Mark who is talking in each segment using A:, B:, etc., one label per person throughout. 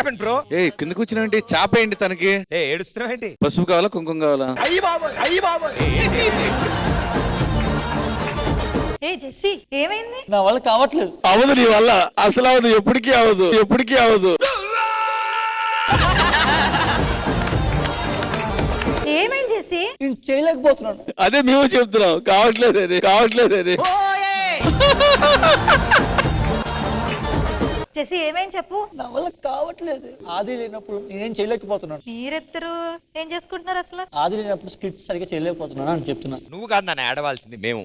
A: Happen bro?
B: ఏ కిందకు వచ్చినావంటి? చాప ఏంటి తనకి?
A: ఏడుస్తున్నావు ఏంటి?
B: పసుపు కావాలా కుంకుమ కావాలా?
C: ఏ జెస్సీ ఏమైంది?
D: నా వల్ల కావట్లేదు.
B: అవదు నీ వల్ల, అసలు అవదు, ఎప్పటికీ అవదు, ఎప్పటికీ అవదు.
C: ఏమైంది జెస్సీ?
D: నేను చేయలేకపోతున్నాను.
B: అదే మేము చెప్తున్నాం, కావట్లేదని, కావట్లేదని.
C: జెస్సీ ఏమైంది చెప్పు.
D: నా వల్ల కావట్లేదు. ఆది లేనప్పుడు నేనేం చేయలేకపోతున్నాను.
C: మీరిద్దరు ఏం చేసుకుంటున్నారు అసలు?
D: ఆది లేనప్పుడు స్క్రిప్ట్ సరిగ్గా చేయలేకపోతున్నాను అని చెప్తున్నా.
A: నువ్వు కాదు నన్ను ఆడవలసింది, మేము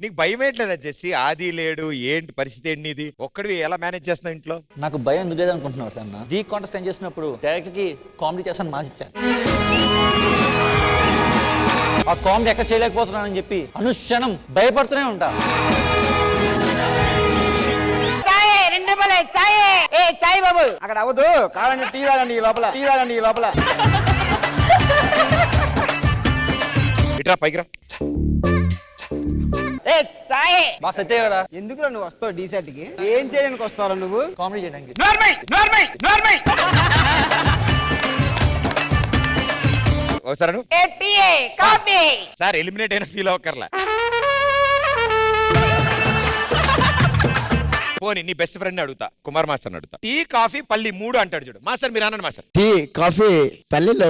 A: నీకు భయం ఏంట్లేదా జెస్సీ? ఆది లేడు, ఏంటి పరిస్థితి ఏంటి ఇది? ఒక్కడివి ఎలా మేనేజ్ చేస్తున్నావు ఇంట్లో?
D: నాకు భయం ఎందుకు లేదు అనుకుంటున్నావు అన్న? డీ కాంటెస్ట్ ఏం చేసినప్పుడు డైరెక్టర్ కి కామెడీ చేస్తాను మాట ఇచ్చాను. ఆ కామెడీ ఎక్కడ చేయలేకపోతున్నానని చెప్పి అనుక్షణం భయపడుతూనే ఉంటా.
E: చాయ్ బాబు అక్కడ అవ్వదు, కావాలంటే టీ తాగండి లోపల లోపల.
A: ఇట్రా పైకి రా.
E: చాయ్
D: బాగా సెట్ అయ్యారా?
E: ఎందుకు నువ్వు వస్తావు డీసెట్ కి? ఏం చేయడానికి వస్తావు నువ్వు?
D: కామెడీ చేయడానికి.
A: ఒకసారి సార్ ఎలిమినేట్ అయినా ఫీల్ అవ్వకర్లా. పోనీ నీ బెస్ట్ ఫ్రెండ్ అడుగుతా, కుమార్ మాస్టర్ అడుగుతా. టీ కాఫీ పల్లి 3 అంటాడు చూడు. మాస్టర్ మీరు అనండి మాస్టర్.
E: టీ కాఫీ పల్లిలో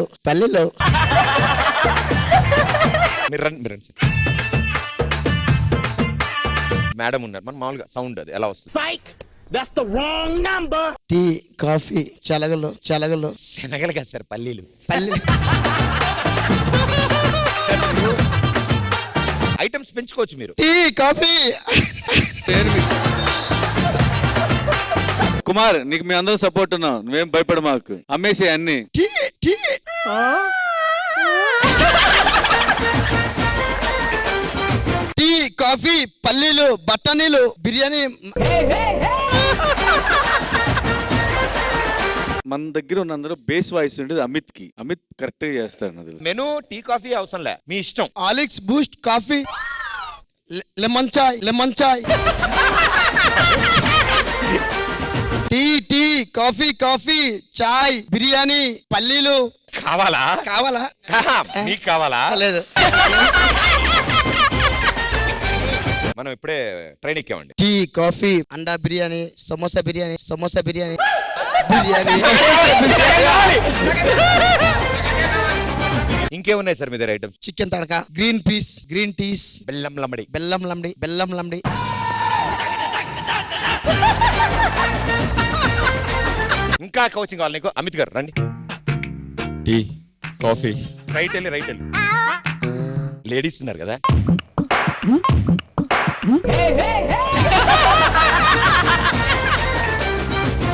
A: మీరు రండి సార్. మేడం ఉన్నారు, మన మామూలుగా సౌండ్ అది ఎలా వస్తుంది?
E: టీ కాఫీ చలగలు
A: శనగలు కదా సార్, పల్లీలు. ఐటమ్స్ పెంచుకోవచ్చు మీరు.
E: Tea coffee.
B: కుమార్, నీకు మీ అందరూ సపోర్ట్ ఉన్నాం, నువ్వేం భయపడ మాకు. అమ్మేసే అన్ని.
E: టీ కాఫీ పల్లీలు బఠానీలు బిర్యానీ.
B: మన దగ్గర ఉన్న అందరూ బేస్ వాయిస్ ఉండేది అమిత్ కి. అమిత్ కరెక్ట్ గా చేస్తాడు.
A: మెనూ టీ కాఫీ అవసరం లే, మీ ఇష్టం.
E: ఆలిక్స్ బూస్ట్ కాఫీ లెమన్ చాయ్ టీ కాఫీ చాయ్ బిర్యానీ పల్లీలు.
A: కావాలా? మీకు కావాలా?
E: లేదు,
A: మనం ఇప్పుడే ట్రైన్ ఎక్కామండి.
E: టీ కాఫీ అండా బిర్యానీ సమోసా బిర్యానీ
A: ఇంకేమున్నాయి సార్ మీ దగ్గర ఐటమ్స్?
E: చికెన్ తడక, గ్రీన్ టీస్,
A: బెల్లం లంబడి. ఇంకా కోచింగ్ కావాలి నీకు? అమిత్ గారు రండి.
F: Tea coffee.
A: రైట్ వెళ్ళి లేడీస్ ఉన్నారు కదా.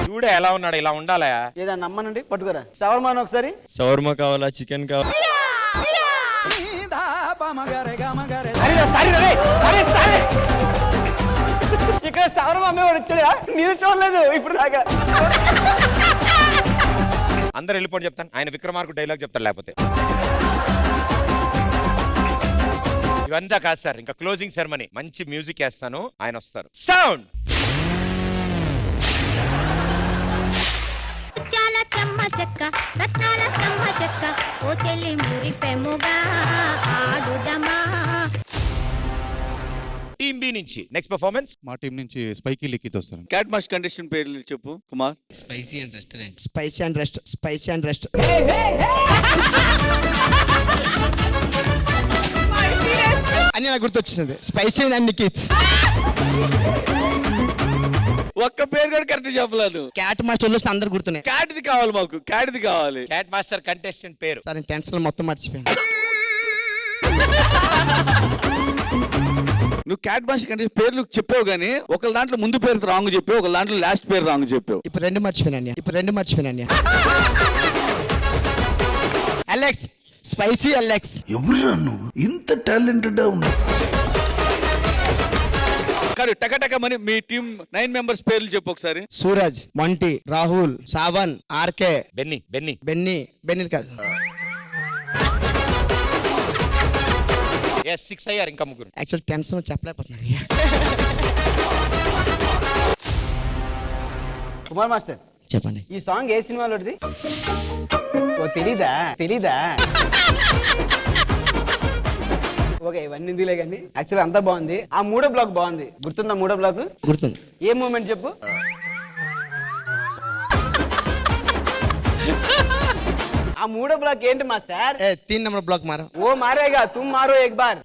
A: చూడ ఎలా ఉన్నాడు, ఇలా ఉండాలా?
E: ఏదన్నా నమ్మనండి పట్టుకురా. షవర్మా ఒకసారి.
F: షవర్మా కావాలా? చికెన్ కావాలా?
E: ఇక్కడ షవర్మా అమ్మేవాడు వచ్చాడా? నేను చూడలేదు ఇప్పుడు దాకా.
A: అందరు వెళ్ళిపోండి చెప్తాను. ఆయన విక్రమార్కు డైలాగ్ చెప్తాను లేకపోతే. ఇవంతా కాదు సార్, ఇంకా క్లోజింగ్ సెరమనీ. మంచి మ్యూజిక్ వేస్తాను, ఆయన వస్తారు. సౌండ్. టీమ్ బి నుంచి నెక్స్ట్ పర్ఫార్మెన్స్.
G: మా టీం నుంచి స్పైకీ లిఖిత్ వస్తారు.
B: క్యాట్ మాస్ కండిషన్ పేర్లు చెప్పు కుమార్.
E: Spicy and rest. అని నాకు గుర్తొచ్చింది. Spicy and Nikhit.
B: ఒక్క పేరు కూడా కరెక్ట్ చెప్పలేదు.
E: క్యాట్ మాస్టర్ వస్తే అందరు గుర్తున్నాయి.
B: క్యాట్ది కావాలి మాకు, క్యాట్ది కావాలి.
A: క్యాట్ మాస్టర్ కంటెస్టెంట్ పేరు.
E: సరే టెన్షన్ మొత్తం మర్చిపోయాను.
B: నువ్వు క్యాట్ మాస్ కండిషన్ పేర్లు చెప్పావు గానీ ఒకళ్ళ దాంట్లో ముందు పేరు రాంగ్ చెప్పావు, ఒకళ్ళ దాంట్లో లాస్ట్ పేరు రాంగ్ చెప్పావు.
E: ఇప్పుడు రెండు మర్చిపోయాను. Alex, spicy Alex.
H: ఎవరురా నువ్వు? ఇంత టాలెంటెడ్ ఉన్నావు.
B: టక మని మీ టీం 9 మెంబర్స్ పేర్లు చెప్పు ఒకసారి.
E: సూరజ్, మంటి, రాహుల్, సావన్, ఆర్కే, బెన్నీ కాదు.
A: 6 అయ్యారు, ఇంకా ముగ్గురు.
E: యాక్చువల్ టెన్షన్ చెప్పలేకపోతున్నారు. కుమార్ మాస్టర్
I: చెప్పండి.
E: ఈ సాంగ్ ఏ సినిమాలోది? ఓ తెలీదా? ఓకే, ఇవన్నీ ఇందులే కానీ యాక్చువల్లీ అంతా బాగుంది. ఆ మూడో బ్లాక్ బాగుంది. గుర్తుందా మూడో బ్లాక్?
I: గుర్తుంది.
E: ఏ మూమెంట్ చెప్పు. ఆ మూడో బ్లాక్ ఏంటి మాస్టర్?
I: 3 नंबर ब्लॉक मारो.
E: ఓ మారేగా తుమ్ మారో ఎక్ బార్.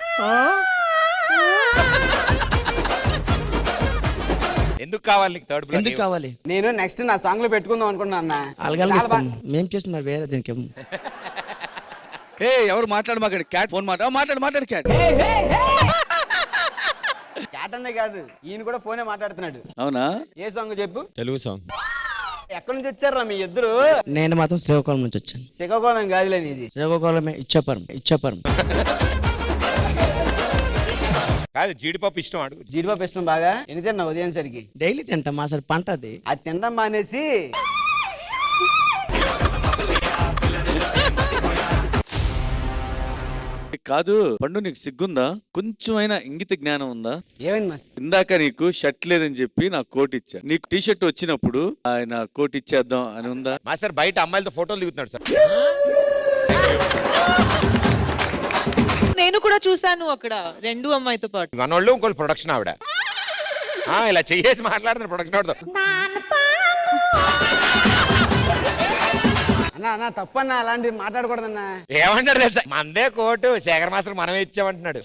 A: ఎందుకు కావాలి నీకు థర్డ్ బ్లాక్?
I: ఎందుకు కావాలి?
E: నేను నెక్స్ట్ నా సాంగ్ లో పెట్టుకుందాం అనుకున్నా అన్న.
I: అలగలిస్తాం మేము చేస్తున్నారు వేరే దీనికి.
B: ఏ ఎవరు మాట్లాడమాకండి. క్యాట్ ఫోన్ మాట్లాడు క్యాట్.
E: క్యాట్ అనే కాదు, ఈయన కూడా ఫోనే మాట్లాడుతున్నాడు.
B: అవునా?
E: ఏ సాంగ్ చెప్పు.
F: తెలుగు సాంగ్.
E: ఎక్కడి నుంచి వచ్చారా మీ ఇద్దరు?
I: నేను మాత్రం శ్రీకాకుళం నుంచి వచ్చాను.
E: శ్రీకాకుళం కాదులే నీది.
I: శ్రీకాకుళమే. ఇచ్చాపురం.
A: కాదు, జీడిపప్పు ఇష్టం అడుగు.
E: జీడిపప్పు ఇష్టం బాగా. ఎన్ని తిన్నా ఉదయం సరికి?
I: డైలీ తింటాం అసలు పంట అది.
E: అది తినడం మానేసి
B: కాదు పండు, నీకు సిగ్గుందా? కొంచెమైనా ఇంగిత జ్ఞానం ఉందా?
E: ఏమైంది మాస్టర్?
B: ఇందాక నీకు షర్ట్ లేదని చెప్పి నాకు కోట్ ఇచ్చా. నీకు టీ షర్ట్ వచ్చినప్పుడు ఆయన కోట్ ఇచ్చేద్దాం అని ఉందా?
A: మాస్టర్ బయట అమ్మాయిలతో ఫోటోలు దిగుతున్నాడు సార్.
J: నేను కూడా చూసాను అక్కడ 2 అమ్మాయితో పాటు.
A: మనోళ్ళు ఇంకోళ్ళు ప్రొడక్షన్ ఆవిడ ఇలా చెయ్యేసి మాట్లాడుతున్నారు ప్రొడక్షన్ ఆవిడతో.
E: అన్నా తప్పన్నా, అలాంటివి మాట్లాడకూడదన్నా.
A: ఏమంటారు తెలుసా? మందే కోటు శేఖర్ మాస్టర్ మనమే ఇచ్చామంటున్నాడు.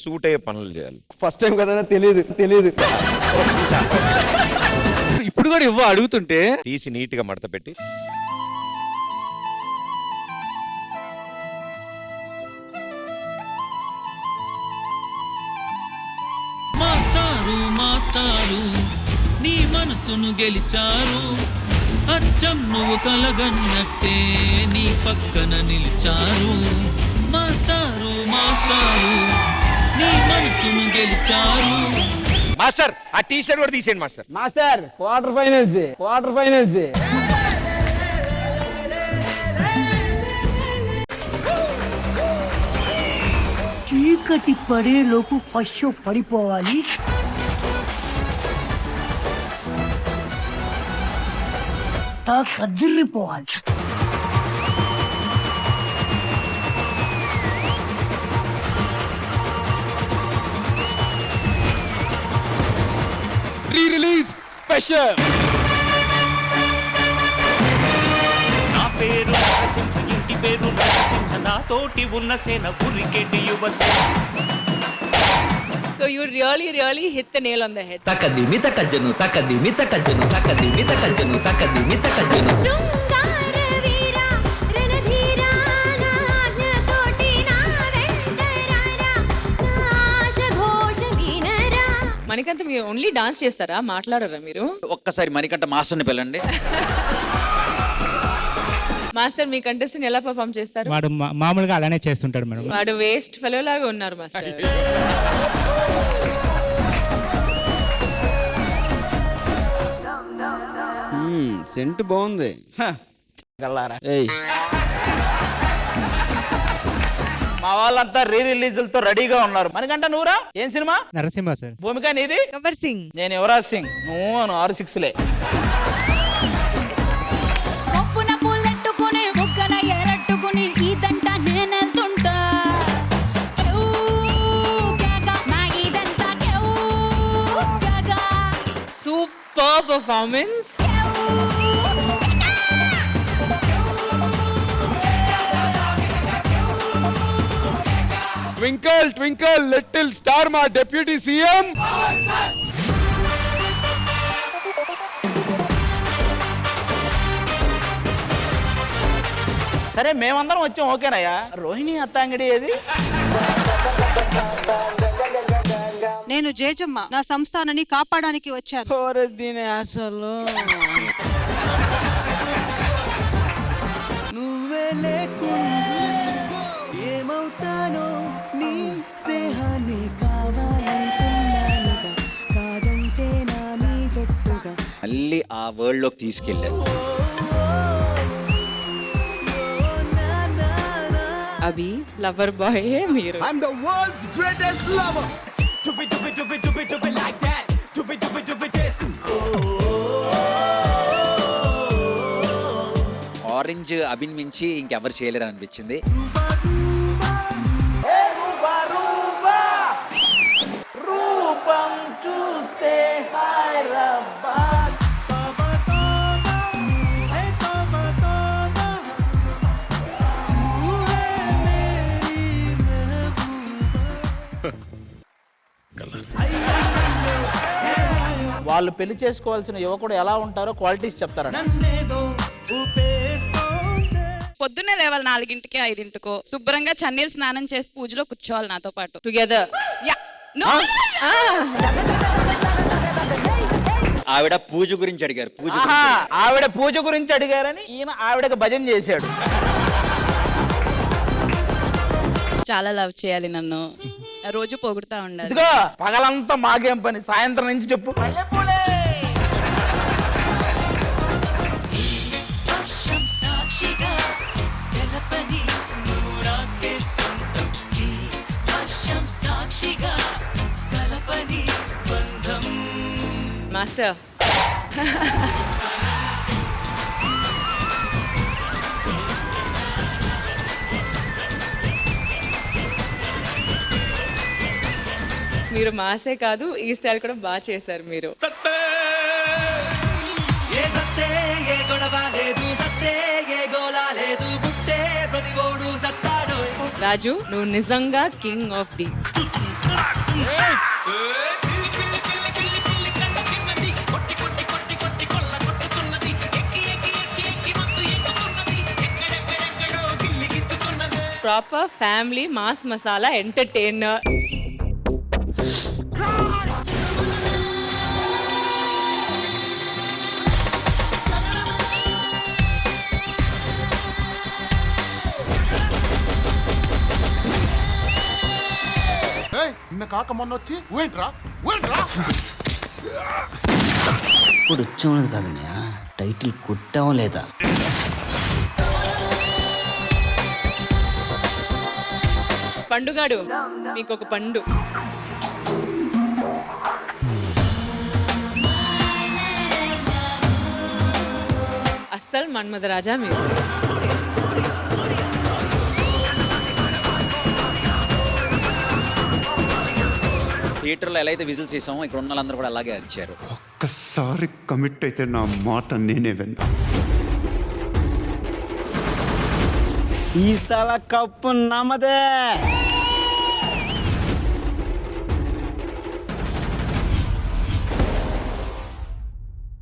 A: సూట్ అయ్యే పనులు చేయాలి.
E: ఫస్ట్ టైం కదా, తెలియదు.
B: ఇప్పుడు కూడా అడుగుతుంటే
A: తీసి నీట్ గా మడత పెట్టి
K: మాస్టారు నీ మనసును గెలిచారు, అచ్చం నువ్వు కలగన్నట్టే నీ పక్కన నిలిచారు. మాస్టారు నీ మనసును గెలిచారు.
A: మాస్టర్ ఆ టీ షర్ట్ కూడా తీసేయండి మాస్టర్.
E: Master quarter finals.
K: చీకటి పడేలోపు పశు పడిపోవాలి. కదిలిపోవాలి.
B: Release special.
K: నా పేరు నరసింహ, ఇంటి పేరు నరసింహ, నాతోటి ఉన్న సేన ఉరికెటి Yuvasena.
J: So you really hit the nail on the head.
D: తకదిమి తకజ్జను
C: శృంగార వీర రణధీర నా ఆజ్ఞతోటి నా వెంటరారా నా ఆశ ఘోష వినరా.
J: మణికంఠ మీరు ఓన్లీ డాన్స్ చేస్తారా, మాట్లాడరా మీరు?
D: ఒక్కసారి మణికంఠ మాస్టర్ని పిల్లండి.
J: మాస్టర్ మీ కంటెస్టెంట్ ఎలా పర్ఫామ్ చేస్తారు?
K: వాడు మామూలుగా అలానే చేస్తుంటాడు మేడం.
J: వాడు వేస్ట్ ఫెలో లాగా ఉన్నారు మాస్టర్.
E: సెంట్ బాగుంది.
D: మా వాళ్ళంతా రిలీజులతో రెడీగా ఉన్నారు. మనకంట నువ్వురా? ఏం సినిమా?
K: నరసింహ సార్.
D: భూమిక నీది?
J: గబ్బర్ సింగ్.
D: నేను యువరాజ్ సింగ్. నువ్వు 6-6లే.
C: కొప్పున పూలెట్టుకుని బుగ్గన ఎరట్టుకుని ఇదంట నేనెళ్తుంటా.
J: Super performance.
B: Twinkle little star మా డిప్యూటీ సీఎం.
D: సరే మేమందరం వచ్చాం, ఓకేనయ్యా. రోహిణి అత్తాంగడి ఏది?
J: నేను జేజమ్మ, నా సంస్థానాన్ని కాపాడడానికి వచ్చాను.
E: అసలు
K: నువ్వే లేకుండా ఏమవుతానో, నీ స్నేహాన్ని కావాలంటున్నానుగా, కాదంటే నా మీదొట్టుగా.
D: మళ్ళీ ఆ వరల్డ్ లోకి తీసుకెళ్ళారు.
J: అభి లవర్ బాయ్ మీరు.
H: I'm the world's greatest lover.
E: Orange అభిన్ మించి ఇంకెవరు చేయలేరు అనిపించింది.
I: వాళ్ళు పెళ్లి చేసుకోవాల్సిన యువకుడు ఎలా ఉంటారో క్వాలిటీస్ చెప్తారంట.
J: పొద్దున్నే లేవాలి 4ంటికి 5ంటికో శుభ్రంగా చన్నీళ్ళు స్నానం చేసి పూజలో కూర్చోవాలి నాతో పాటు
E: టుగెదర్. ఆవిడ పూజ గురించి అడిగారు.
I: ఆవిడ పూజ గురించి అడిగారని ఈయన ఆవిడకి భజన చేశాడు.
J: చాలా లవ్ చేయాలి నన్ను, రోజు పొగుడుతా ఉండాలి.
I: ఇదిగో పగలంతా మాకేం పని, సాయంత్రం నుంచి చెప్పు.
J: మాస్టర్ మీరు మాసే కాదు ఈ స్టైల్ కూడా బాగా చేశారు మీరు. రాజు నువ్వు నిజంగా king of the. Proper family mass masala entertainer.
H: నిన్న కాక మొన్న వచ్చి ఏంట్రా
E: ఇప్పుడు వచ్చేవాడు కాదన్నయ్య, టైటిల్ కొట్టావా లేదా?
J: పండుగాడు మీకు ఒక పండు. అస్సలు మన్మథ రాజా మీరు.
E: థియేటర్లో ఎలా అయితే విజిల్స్ చేసామో ఇక్కడ ఉన్న వాళ్ళందరూ కూడా అలాగే అరిచారు.
H: ఒక్కసారి కమిట్ అయితే నా మాట నేనే విన్నా.
E: ఈసాల కప్పు నమ్మదే.